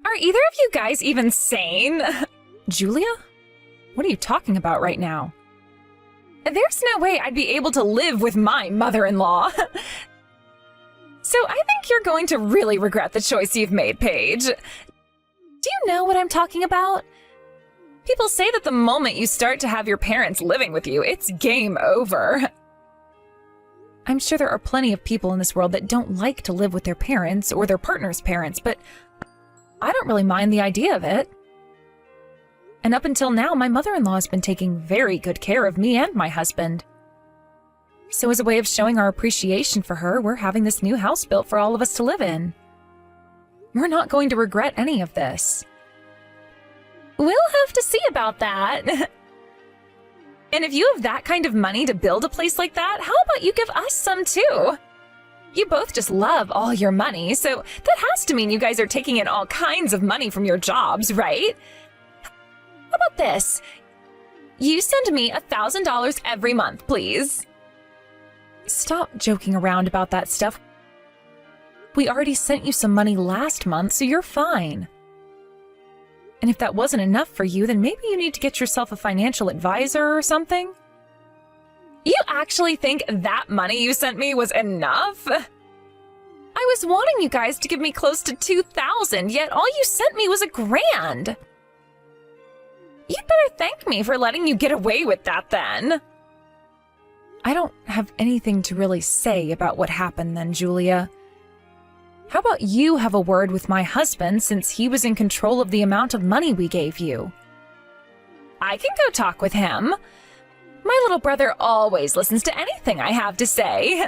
Are either of you guys even sane? Julia? What are you talking about right now? There's no way I'd be able to live with my mother-in-law. So I think you're going to really regret the choice you've made, Paige. Do you know what I'm talking about? People say that the moment you start to have your parents living with you, it's game over. I'm sure there are plenty of people in this world that don't like to live with their parents or their partner's parents, but I don't really mind the idea of it. And up until now, my mother-in-law has been taking very good care of me and my husband. So as a way of showing our appreciation for her, we're having this new house built for all of us to live in. We're not going to regret any of this. We'll have to see about that. And if you have that kind of money to build a place like that, how about you give us some too? You both just love all your money, so that has to mean you guys are taking in all kinds of money from your jobs, right? How about this? You send me $1,000 every month, please. Stop joking around about that stuff. We already sent you some money last month, so you're fine. And if that wasn't enough for you, then maybe you need to get yourself a financial advisor or something? You actually think that money you sent me was enough? I was wanting you guys to give me close to $2,000, yet all you sent me was $1,000. You'd better thank me for letting you get away with that then. I don't have anything to really say about what happened then, Julia. How about you have a word with my husband since he was in control of the amount of money we gave you? I can go talk with him. My little brother always listens to anything I have to say.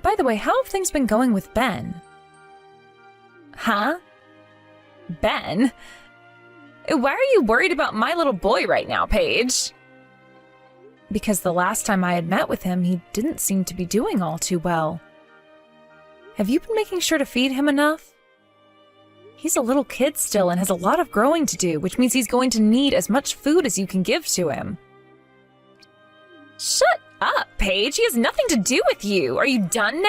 By the way, how have things been going with Ben? Huh? Ben? Why are you worried about my little boy right now, Paige? Because the last time I had met with him, he didn't seem to be doing all too well. Have you been making sure to feed him enough? He's a little kid still and has a lot of growing to do, which means he's going to need as much food as you can give to him. Shut up, Paige. He has nothing to do with you. Are you done now?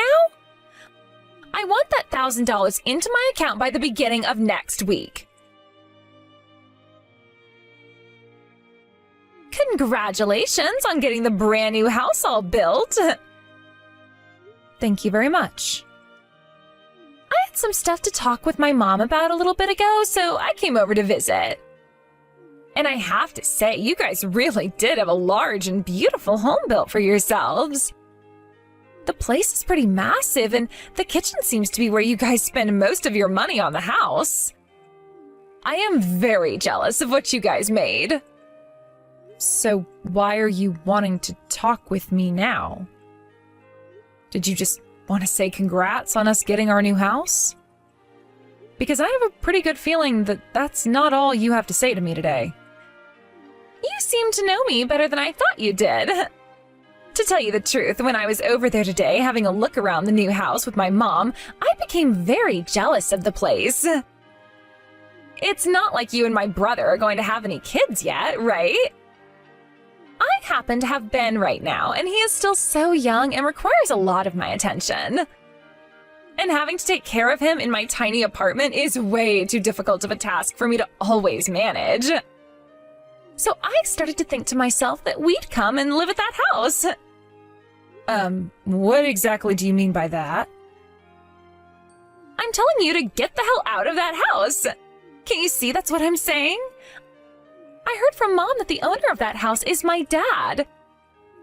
I want that $1,000 into my account by the beginning of next week. Congratulations on getting the brand new house all built. Thank you very much. I had some stuff to talk with my mom about a little bit ago, so I came over to visit. And I have to say, you guys really did have a large and beautiful home built for yourselves. The place is pretty massive, and the kitchen seems to be where you guys spend most of your money on the house. I am very jealous of what you guys made. So why are you wanting to talk with me now? Did you just want to say congrats on us getting our new house? Because I have a pretty good feeling that that's not all you have to say to me today. You seem to know me better than I thought you did. To tell you the truth, when I was over there today having a look around the new house with my mom, I became very jealous of the place. It's not like you and my brother are going to have any kids yet, right? I happen to have Ben right now, and he is still so young and requires a lot of my attention. And having to take care of him in my tiny apartment is way too difficult of a task for me to always manage. So I started to think to myself that we'd come and live at that house. What exactly do you mean by that? I'm telling you to get the hell out of that house. Can't you see that's what I'm saying? I heard from Mom that the owner of that house is my dad,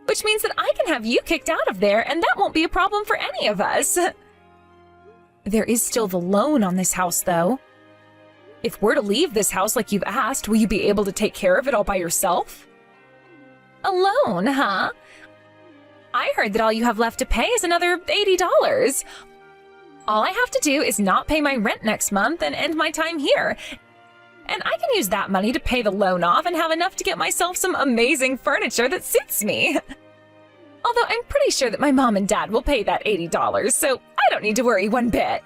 which means that I can have you kicked out of there, and that won't be a problem for any of us. There is still the loan on this house, though. If we're to leave this house like you've asked, will you be able to take care of it all by yourself? A loan, huh? I heard that all you have left to pay is another $80. All I have to do is not pay my rent next month and end my time here. And I can use that money to pay the loan off and have enough to get myself some amazing furniture that suits me. Although I'm pretty sure that my mom and dad will pay that $80, so I don't need to worry one bit.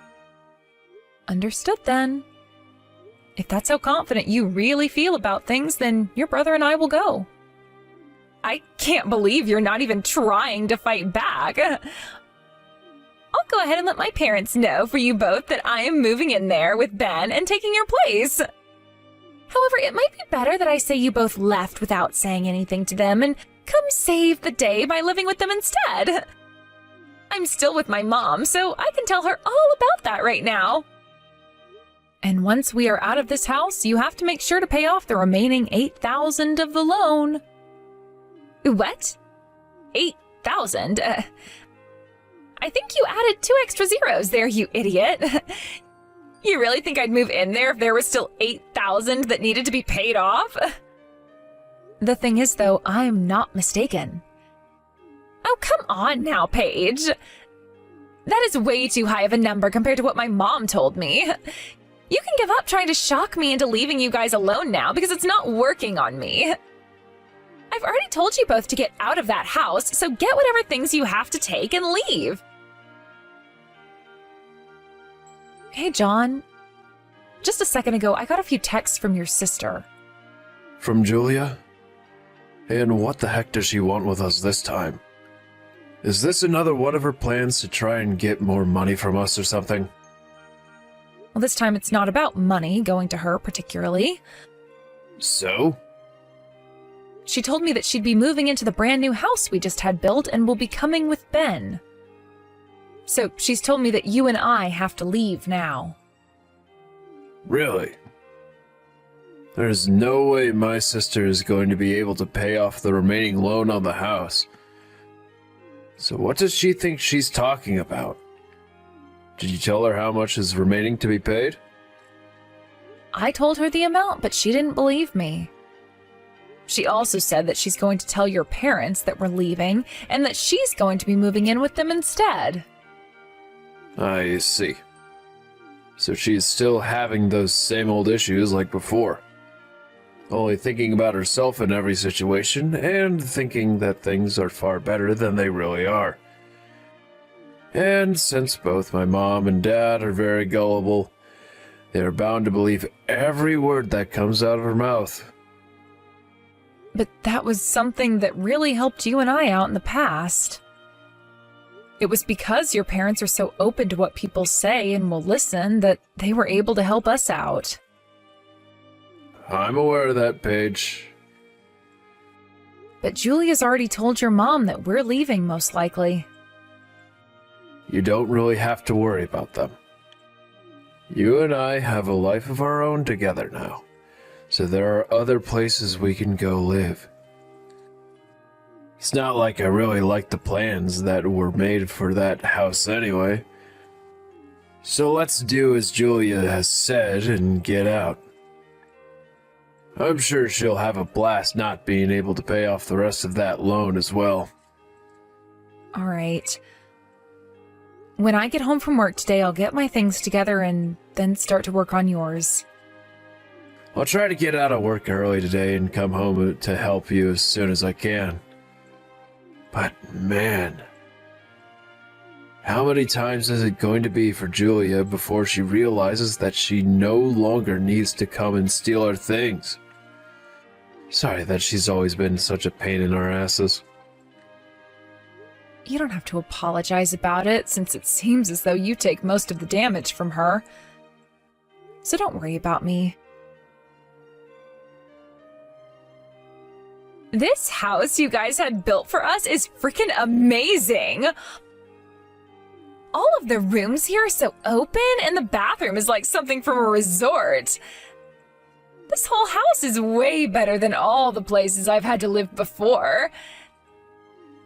Understood then. If that's how confident you really feel about things, then your brother and I will go. I can't believe you're not even trying to fight back. I'll go ahead and let my parents know for you both that I am moving in there with Ben and taking your place. However, it might be better that I say you both left without saying anything to them and come save the day by living with them instead. I'm still with my mom, so I can tell her all about that right now. And once we are out of this house, you have to make sure to pay off the remaining $8,000 of the loan. What? 8,000? I think you added 2 extra zeros there, you idiot. You really think I'd move in there if there was still 8,000 that needed to be paid off? The thing is, though, I'm not mistaken. Oh, come on now, Paige. That is way too high of a number compared to what my mom told me. You can give up trying to shock me into leaving you guys alone now because it's not working on me. I've already told you both to get out of that house, so get whatever things you have to take and leave. Hey, John. Just a second ago, I got a few texts from your sister. From Julia? And what the heck does she want with us this time? Is this another one of her plans to try and get more money from us or something? Well, this time it's not about money going to her particularly. So? She told me that she'd be moving into the brand new house we just had built and will be coming with Ben. So she's told me that you and I have to leave now. Really? There's no way my sister is going to be able to pay off the remaining loan on the house. So what does she think she's talking about? Did you tell her how much is remaining to be paid? I told her the amount, but she didn't believe me. She also said that she's going to tell your parents that we're leaving and that she's going to be moving in with them instead. I see. So she's still having those same old issues like before. Only thinking about herself in every situation and thinking that things are far better than they really are. And since both my mom and dad are very gullible, they are bound to believe every word that comes out of her mouth. But that was something that really helped you and I out in the past. It was because your parents are so open to what people say and will listen that they were able to help us out. I'm aware of that, Paige. But Julia's already told your mom that we're leaving, most likely. You don't really have to worry about them. You and I have a life of our own together now, so there are other places we can go live. It's not like I really like the plans that were made for that house anyway. So let's do as Julia has said and get out. I'm sure she'll have a blast not being able to pay off the rest of that loan as well. All right. When I get home from work today, I'll get my things together and then start to work on yours. I'll try to get out of work early today and come home to help you as soon as I can. But man, how many times is it going to be for Julia before she realizes that she no longer needs to come and steal our things? Sorry that she's always been such a pain in our asses. You don't have to apologize about it, since it seems as though you take most of the damage from her. So don't worry about me. This house you guys had built for us is freaking amazing! All of the rooms here are so open, and the bathroom is like something from a resort. This whole house is way better than all the places I've had to live before.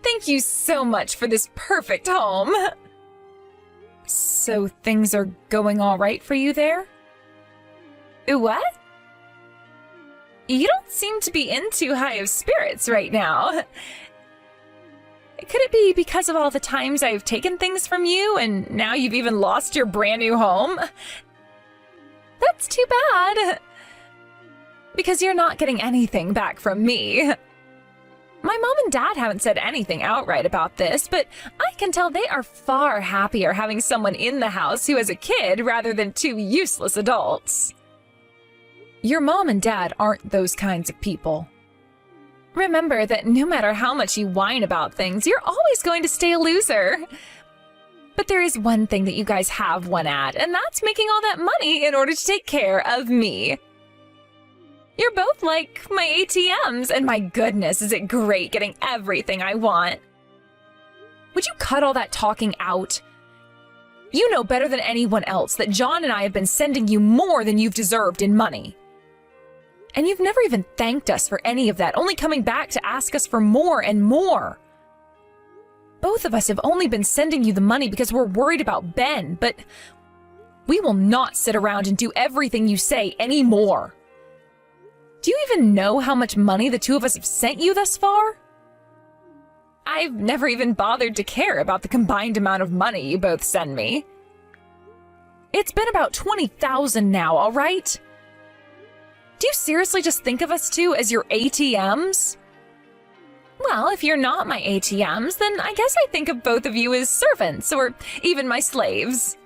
Thank you so much for this perfect home. So things are going all right for you there? What? You don't seem to be in too high of spirits right now. Could it be because of all the times I've taken things from you and now you've even lost your brand new home? That's too bad. Because you're not getting anything back from me. My mom and dad haven't said anything outright about this, but I can tell they are far happier having someone in the house who is a kid rather than 2 useless adults. Your mom and dad aren't those kinds of people. Remember that no matter how much you whine about things, you're always going to stay a loser. But there is one thing that you guys have won at, and that's making all that money in order to take care of me. You're both like my ATMs, and my goodness, is it great getting everything I want. Would you cut all that talking out? You know better than anyone else that John and I have been sending you more than you've deserved in money. And you've never even thanked us for any of that, only coming back to ask us for more and more. Both of us have only been sending you the money because we're worried about Ben, but we will not sit around and do everything you say anymore. Do you even know how much money the two of us have sent you thus far? I've never even bothered to care about the combined amount of money you both send me. It's been about $20,000 now, all right? Do you seriously just think of us two as your ATMs? Well, if you're not my ATMs, then I guess I think of both of you as servants, or even my slaves.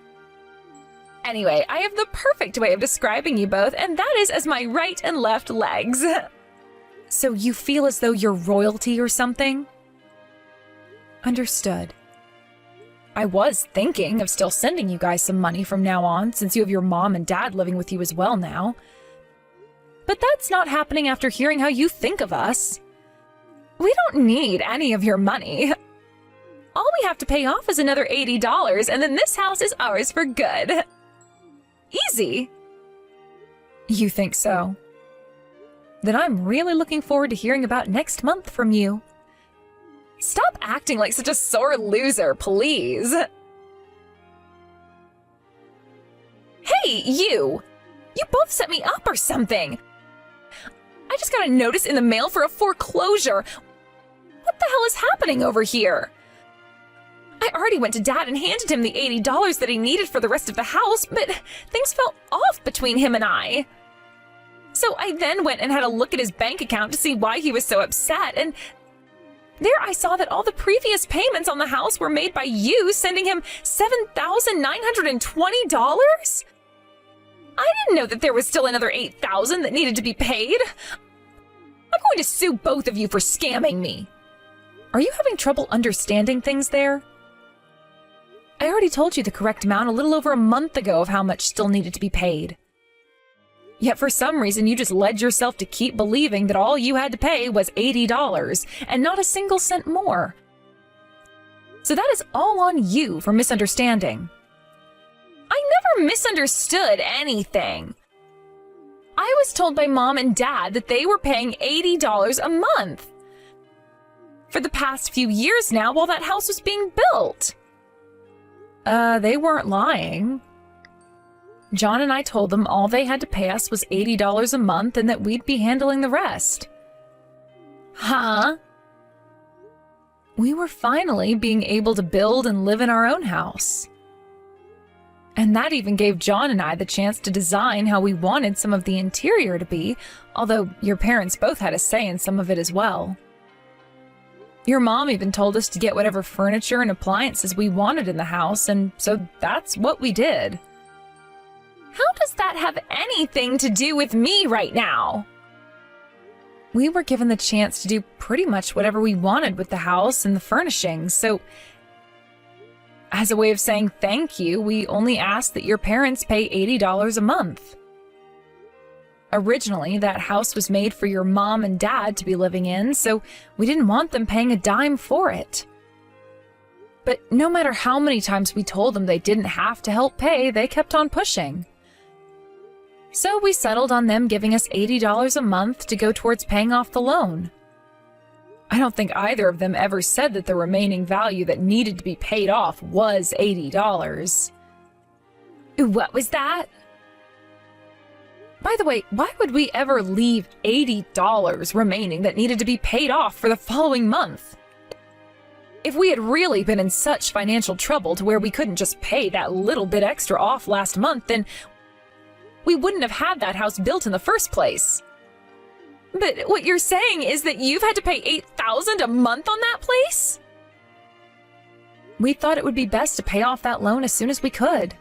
Anyway, I have the perfect way of describing you both, and that is as my right and left legs. So you feel as though you're royalty or something? Understood. I was thinking of still sending you guys some money from now on, since you have your mom and dad living with you as well now. But that's not happening after hearing how you think of us. We don't need any of your money. All we have to pay off is another $80, and then this house is ours for good. Easy. You think so? Then I'm really looking forward to hearing about next month from you. Stop acting like such a sore loser, please. Hey, you! You both set me up or something. I just got a notice in the mail for a foreclosure. What the hell is happening over here? I already went to Dad and handed him the $80 that he needed for the rest of the house, but things fell off between him and I. So I then went and had a look at his bank account to see why he was so upset, and there I saw that all the previous payments on the house were made by you, sending him $7,920? I didn't know that there was still another $8,000 that needed to be paid. I'm going to sue both of you for scamming me. Are you having trouble understanding things there? I already told you the correct amount a little over a month ago of how much still needed to be paid. Yet for some reason you just led yourself to keep believing that all you had to pay was $80 and not a single cent more. So that is all on you for misunderstanding. I never misunderstood anything. I was told by Mom and Dad that they were paying $80 a month for the past few years now while that house was being built. They weren't lying. John and I told them all they had to pay us was $80 a month and that we'd be handling the rest. Huh? We were finally being able to build and live in our own house. And that even gave John and I the chance to design how we wanted some of the interior to be, although your parents both had a say in some of it as well. Your mom even told us to get whatever furniture and appliances we wanted in the house, and so that's what we did. How does that have anything to do with me right now? We were given the chance to do pretty much whatever we wanted with the house and the furnishings, so as a way of saying thank you, we only asked that your parents pay $80 a month. Originally, that house was made for your mom and dad to be living in, so we didn't want them paying a dime for it. But no matter how many times we told them they didn't have to help pay, they kept on pushing. So we settled on them giving us $80 a month to go towards paying off the loan. I don't think either of them ever said that the remaining value that needed to be paid off was $80. What was that? By the way, why would we ever leave $80 remaining that needed to be paid off for the following month? If we had really been in such financial trouble to where we couldn't just pay that little bit extra off last month, then we wouldn't have had that house built in the first place. But what you're saying is that you've had to pay $8,000 a month on that place? We thought it would be best to pay off that loan as soon as we could.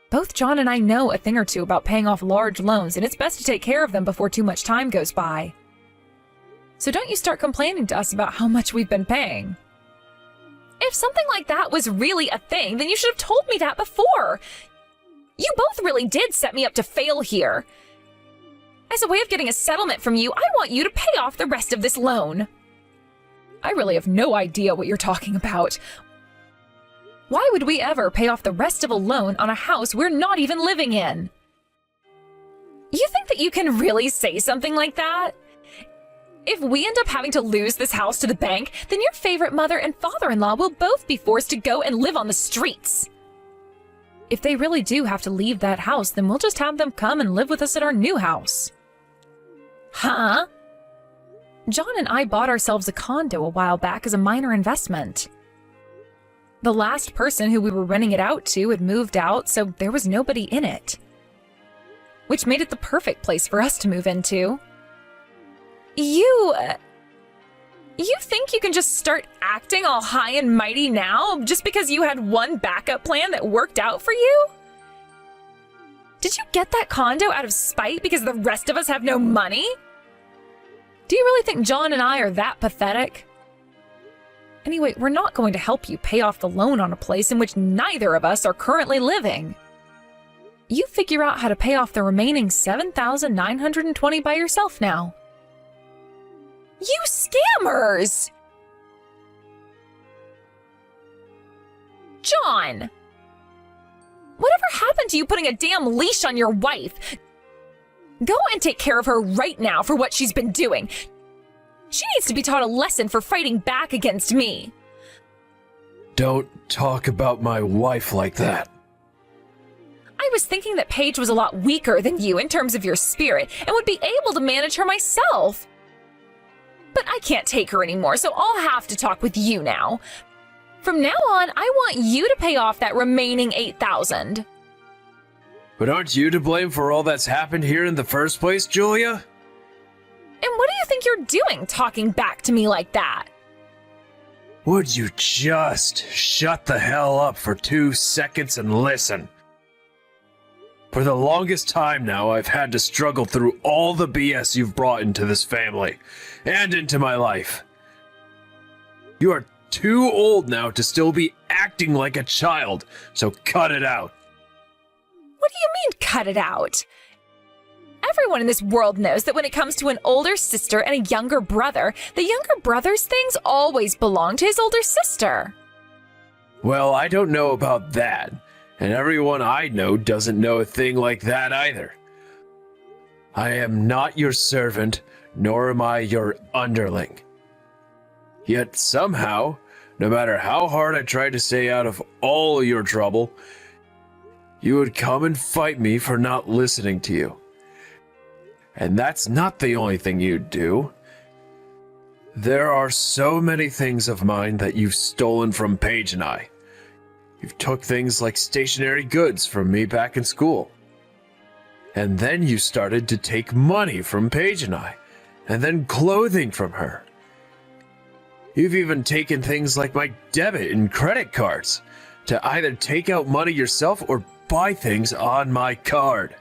Both John and I know a thing or two about paying off large loans, and it's best to take care of them before too much time goes by. So don't you start complaining to us about how much we've been paying. If something like that was really a thing, then you should have told me that before. You both really did set me up to fail here. As a way of getting a settlement from you, I want you to pay off the rest of this loan. I really have no idea what you're talking about. Why would we ever pay off the rest of a loan on a house we're not even living in? You think that you can really say something like that? If we end up having to lose this house to the bank, then your favorite mother and father-in-law will both be forced to go and live on the streets. If they really do have to leave that house, then we'll just have them come and live with us at our new house. Huh? John and I bought ourselves a condo a while back as a minor investment. The last person who we were renting it out to had moved out, so there was nobody in it. Which made it the perfect place for us to move into. You think you can just start acting all high and mighty now just because you had one backup plan that worked out for you? Did you get that condo out of spite because the rest of us have no money? Do you really think John and I are that pathetic? Anyway, we're not going to help you pay off the loan on a place in which neither of us are currently living. You figure out how to pay off the remaining $7,920 by yourself now. You scammers! John! Whatever happened to you putting a damn leash on your wife? Go and take care of her right now for what she's been doing. She needs to be taught a lesson for fighting back against me. Don't talk about my wife like that. I was thinking that Paige was a lot weaker than you in terms of your spirit and would be able to manage her myself. But I can't take her anymore, so I'll have to talk with you now. From now on, I want you to pay off that remaining $8,000. But aren't you to blame for all that's happened here in the first place, Julia? And what do you think you're doing, talking back to me like that? Would you just shut the hell up for 2 seconds and listen? For the longest time now, I've had to struggle through all the BS you've brought into this family and into my life. You are too old now to still be acting like a child, so cut it out. What do you mean, cut it out? Everyone in this world knows that when it comes to an older sister and a younger brother, the younger brother's things always belong to his older sister. Well, I don't know about that, and everyone I know doesn't know a thing like that either. I am not your servant, nor am I your underling. Yet somehow, no matter how hard I tried to stay out of all your trouble, you would come and fight me for not listening to you. And that's not the only thing you'd do. There are so many things of mine that you've stolen from Paige and I. You've took things like stationery goods from me back in school. And then you started to take money from Paige and I, and then clothing from her. You've even taken things like my debit and credit cards to either take out money yourself or buy things on my card.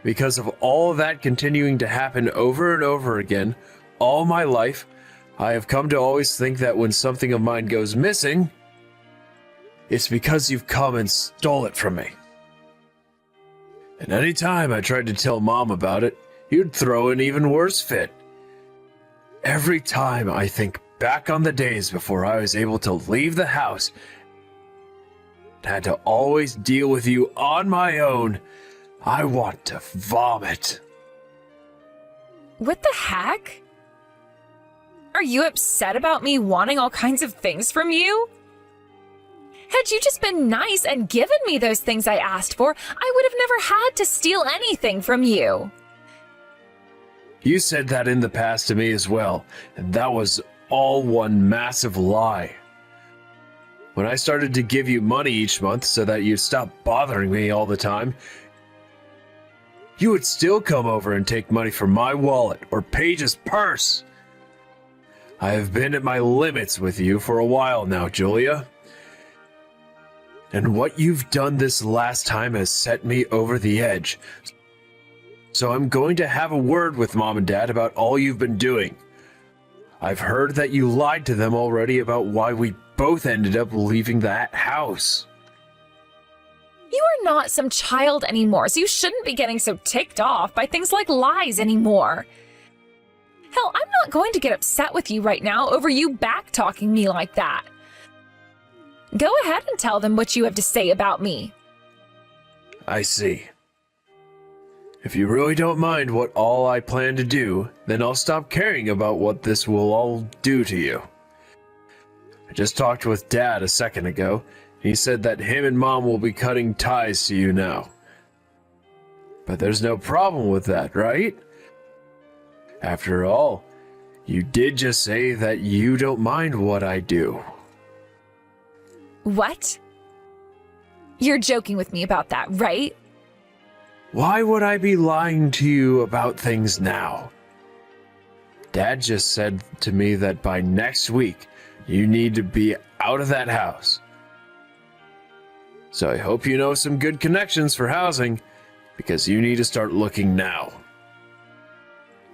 Because of all that continuing to happen over and over again, all my life, I have come to always think that when something of mine goes missing, it's because you've come and stole it from me. And any time I tried to tell Mom about it, you'd throw an even worse fit. Every time I think back on the days before I was able to leave the house, had to always deal with you on my own, I want to vomit. What the heck? Are you upset about me wanting all kinds of things from you? Had you just been nice and given me those things I asked for, I would have never had to steal anything from you. You said that in the past to me as well, and that was all one massive lie. When I started to give you money each month so that you'd stop bothering me all the time, you would still come over and take money from my wallet or Paige's purse. I have been at my limits with you for a while now, Julia. And what you've done this last time has set me over the edge. So I'm going to have a word with Mom and Dad about all you've been doing. I've heard that you lied to them already about why we both ended up leaving that house. You are not some child anymore, so you shouldn't be getting so ticked off by things like lies anymore. Hell, I'm not going to get upset with you right now over you back-talking me like that. Go ahead and tell them what you have to say about me. I see. If you really don't mind what all I plan to do, then I'll stop caring about what this will all do to you. I just talked with Dad a second ago. He said that him and Mom will be cutting ties to you now. But there's no problem with that, right? After all, you did just say that you don't mind what I do. What? You're joking with me about that, right? Why would I be lying to you about things now? Dad just said to me that by next week, you need to be out of that house. So I hope you know some good connections for housing, because you need to start looking now.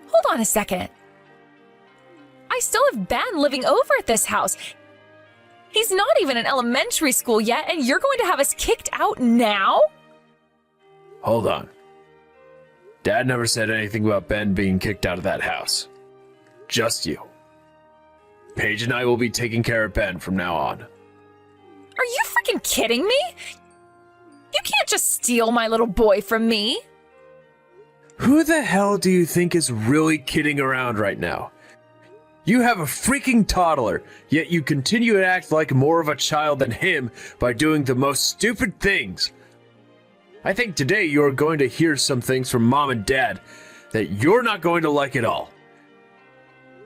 Hold on a second. I still have Ben living over at this house. He's not even in elementary school yet, and you're going to have us kicked out now? Hold on. Dad never said anything about Ben being kicked out of that house. Just you. Paige and I will be taking care of Ben from now on. Are you freaking kidding me? You can't just steal my little boy from me. Who the hell do you think is really kidding around right now? You have a freaking toddler, yet you continue to act like more of a child than him by doing the most stupid things. I think today you're going to hear some things from Mom and Dad that you're not going to like at all.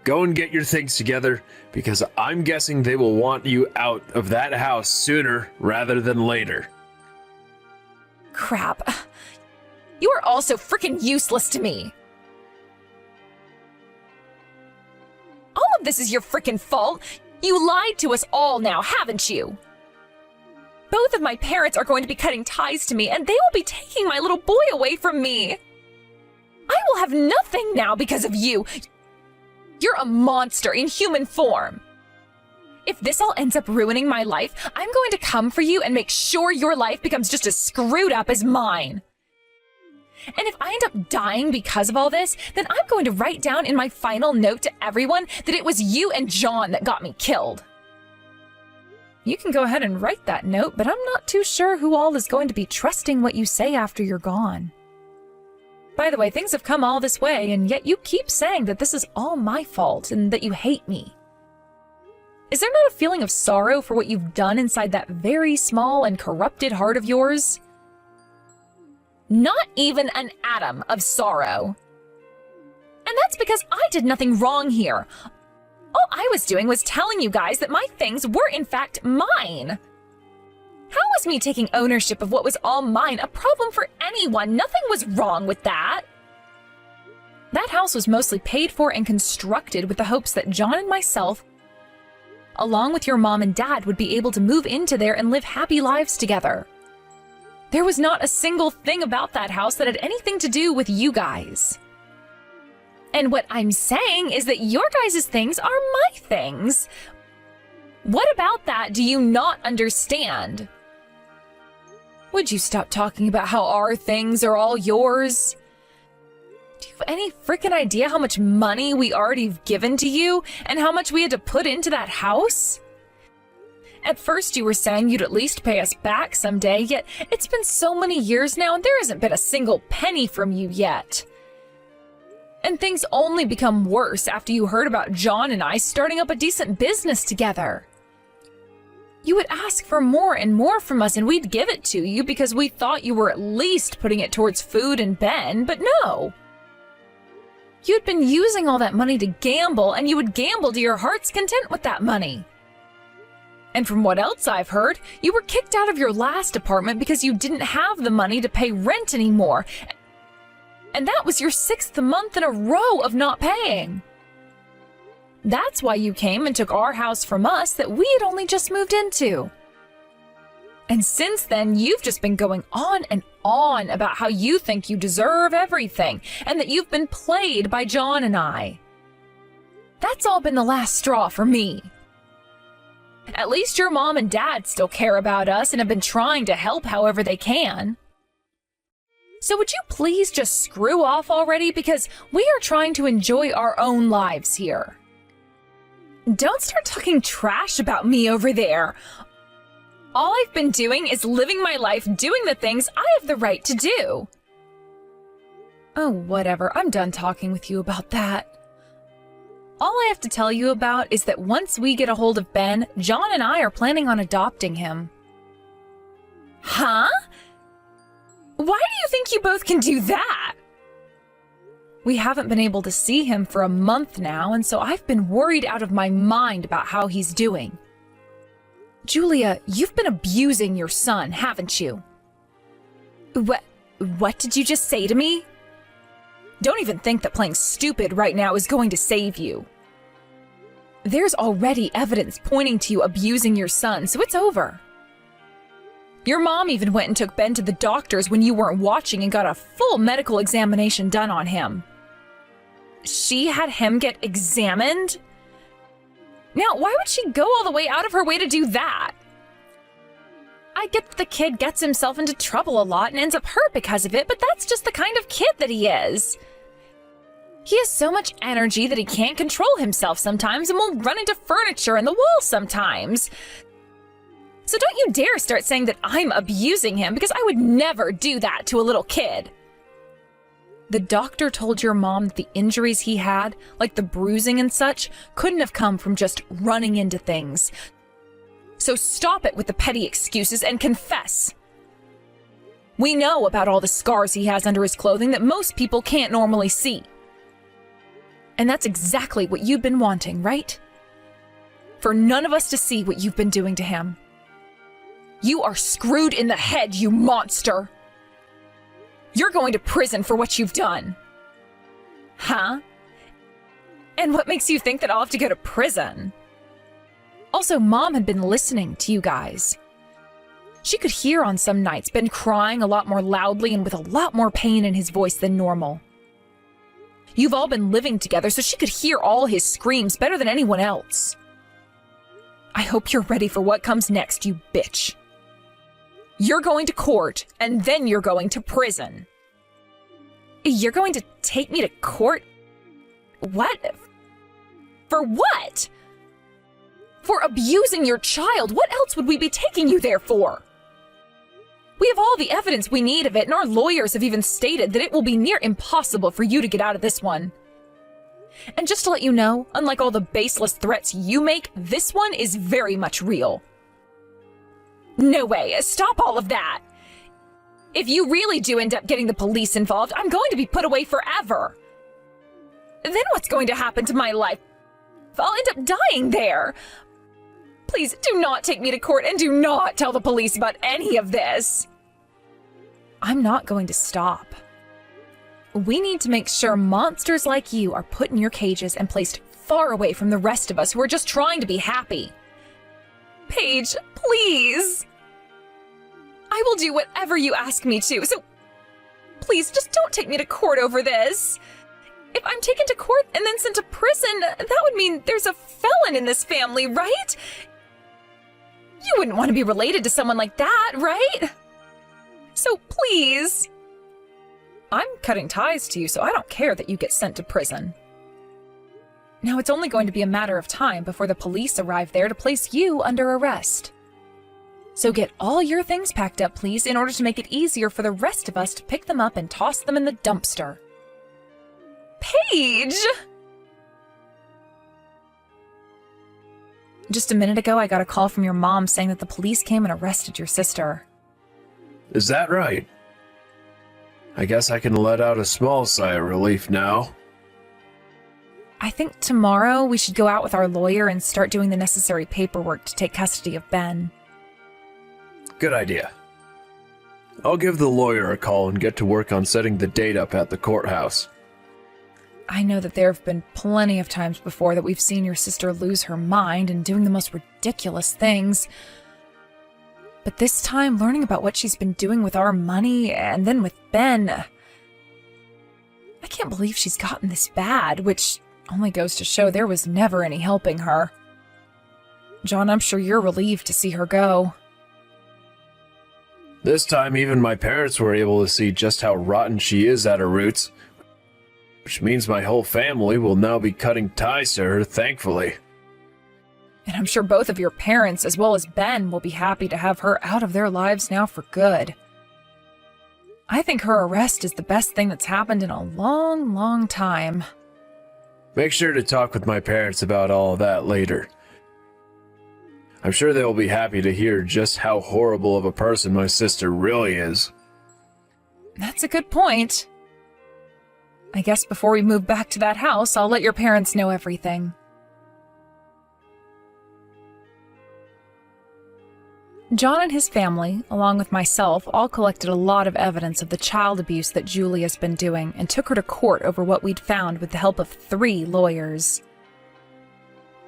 Go and get your things together, because I'm guessing they will want you out of that house sooner rather than later. Crap. You are all so freaking useless to me. All of this is your freaking fault. You lied to us all now, haven't you? Both of my parents are going to be cutting ties to me, and they will be taking my little boy away from me. I will have nothing now because of you. You're a monster in human form. If this all ends up ruining my life, I'm going to come for you and make sure your life becomes just as screwed up as mine. And if I end up dying because of all this, then I'm going to write down in my final note to everyone that it was you and John that got me killed. You can go ahead and write that note, but I'm not too sure who all is going to be trusting what you say after you're gone. By the way, things have come all this way, and yet you keep saying that this is all my fault and that you hate me. Is there not a feeling of sorrow for what you've done inside that very small and corrupted heart of yours? Not even an atom of sorrow. And that's because I did nothing wrong here. All I was doing was telling you guys that my things were in fact mine. How was me taking ownership of what was all mine a problem for anyone? Nothing was wrong with that. That house was mostly paid for and constructed with the hopes that John and myself, along with your mom and dad, would be able to move into there and live happy lives together. There was not a single thing about that house that had anything to do with you guys. And what I'm saying is that your guys' things are my things. What about that do you not understand? Would you stop talking about how our things are all yours? Do you have any freaking idea how much money we already have given to you and how much we had to put into that house? At first you were saying you'd at least pay us back someday, yet it's been so many years now and there hasn't been a single penny from you yet. And things only become worse after you heard about John and I starting up a decent business together. You would ask for more and more from us and we'd give it to you because we thought you were at least putting it towards food and Ben, but no. You'd been using all that money to gamble, and you would gamble to your heart's content with that money. And from what else I've heard, you were kicked out of your last apartment because you didn't have the money to pay rent anymore. And that was your 6th month in a row of not paying. That's why you came and took our house from us that we had only just moved into. And since then, you've just been going on and on about how you think you deserve everything and that you've been played by John and I. That's all been the last straw for me. At least your mom and dad still care about us and have been trying to help however they can. So would you please just screw off already, because we are trying to enjoy our own lives here. Don't start talking trash about me over there. All I've been doing is living my life, doing the things I have the right to do. Oh, whatever. I'm done talking with you about that. All I have to tell you about is that once we get a hold of Ben, John and I are planning on adopting him. Huh? Why do you think you both can do that? We haven't been able to see him for a month now, and so I've been worried out of my mind about how he's doing. Julia, you've been abusing your son, haven't you? What did you just say to me? Don't even think that playing stupid right now is going to save you. There's already evidence pointing to you abusing your son, so it's over. Your mom even went and took Ben to the doctors when you weren't watching and got a full medical examination done on him. She had him get examined? Now, why would she go all the way out of her way to do that? I get that the kid gets himself into trouble a lot and ends up hurt because of it, but that's just the kind of kid that he is. He has so much energy that he can't control himself sometimes and will run into furniture and the wall sometimes. So don't you dare start saying that I'm abusing him, because I would never do that to a little kid. The doctor told your mom that the injuries he had, like the bruising and such, couldn't have come from just running into things. So stop it with the petty excuses and confess. We know about all the scars he has under his clothing that most people can't normally see. And that's exactly what you've been wanting, right? For none of us to see what you've been doing to him. You are screwed in the head, you monster! You're going to prison for what you've done. Huh? And what makes you think that I'll have to go to prison? Also, Mom had been listening to you guys. She could hear on some nights Ben crying a lot more loudly and with a lot more pain in his voice than normal. You've all been living together, so she could hear all his screams better than anyone else. I hope you're ready for what comes next, you bitch. You're going to court, and then you're going to prison. You're going to take me to court? What? For what? For abusing your child. What else would we be taking you there for? We have all the evidence we need of it, and our lawyers have even stated that it will be near impossible for you to get out of this one. And just to let you know, unlike all the baseless threats you make, this one is very much real. No way, stop all of that. If you really do end up getting the police involved, I'm going to be put away forever. Then what's going to happen to my life? I'll end up dying there. Please do not take me to court and do not tell the police about any of this. I'm not going to stop. We need to make sure monsters like you are put in your cages and placed far away from the rest of us who are just trying to be happy. Paige, please. I will do whatever you ask me to, so please just don't take me to court over this. If I'm taken to court and then sent to prison, that would mean there's a felon in this family, right? You wouldn't want to be related to someone like that, right? So please. I'm cutting ties to you, so I don't care that you get sent to prison. Now it's only going to be a matter of time before the police arrive there to place you under arrest. So get all your things packed up, please, in order to make it easier for the rest of us to pick them up and toss them in the dumpster. Paige! Just a minute ago, I got a call from your mom saying that the police came and arrested your sister. Is that right? I guess I can let out a small sigh of relief now. I think tomorrow we should go out with our lawyer and start doing the necessary paperwork to take custody of Ben. Good idea. I'll give the lawyer a call and get to work on setting the date up at the courthouse. I know that there have been plenty of times before that we've seen your sister lose her mind and doing the most ridiculous things. But this time, learning about what she's been doing with our money and then with Ben, I can't believe she's gotten this bad, which only goes to show there was never any helping her. John, I'm sure you're relieved to see her go. This time, even my parents were able to see just how rotten she is at her roots, which means my whole family will now be cutting ties to her, thankfully. And I'm sure both of your parents, as well as Ben, will be happy to have her out of their lives now for good. I think her arrest is the best thing that's happened in a long, long time. Make sure to talk with my parents about all of that later. I'm sure they'll be happy to hear just how horrible of a person my sister really is. That's a good point. I guess before we move back to that house, I'll let your parents know everything. John and his family, along with myself, all collected a lot of evidence of the child abuse that Julia's been doing and took her to court over what we'd found with the help of 3 lawyers.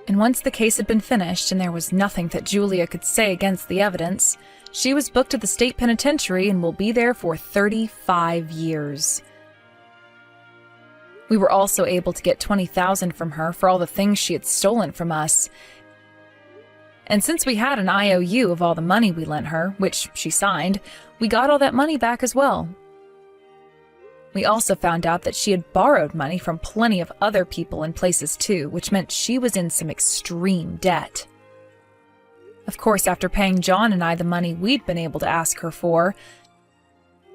And once the case had been finished and there was nothing that Julia could say against the evidence, she was booked at the state penitentiary and will be there for 35 years. We were also able to get $20,000 from her for all the things she had stolen from us. And since we had an IOU of all the money we lent her, which she signed, we got all that money back as well. We also found out that she had borrowed money from plenty of other people and places too, which meant she was in some extreme debt. Of course, after paying John and I the money we'd been able to ask her for,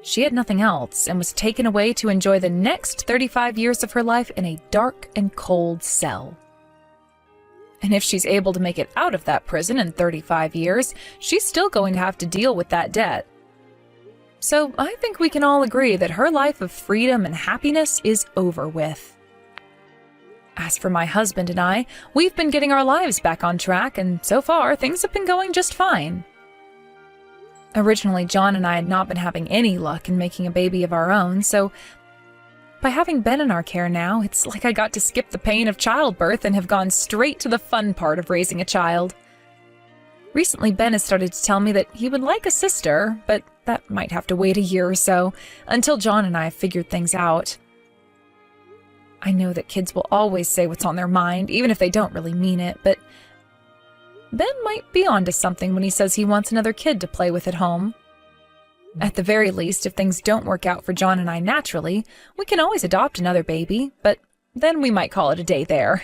she had nothing else and was taken away to enjoy the next 35 years of her life in a dark and cold cell. And if she's able to make it out of that prison in 35 years, she's still going to have to deal with that debt. So I think we can all agree that her life of freedom and happiness is over with. As for my husband and I, we've been getting our lives back on track, and so far things have been going just fine. Originally, John and I had not been having any luck in making a baby of our own, so by having Ben in our care now, it's like I got to skip the pain of childbirth and have gone straight to the fun part of raising a child. Recently, Ben has started to tell me that he would like a sister, but that might have to wait a year or so, until John and I have figured things out. I know that kids will always say what's on their mind, even if they don't really mean it, but Ben might be onto something when he says he wants another kid to play with at home. At the very least, if things don't work out for John and I naturally, we can always adopt another baby, but then we might call it a day there.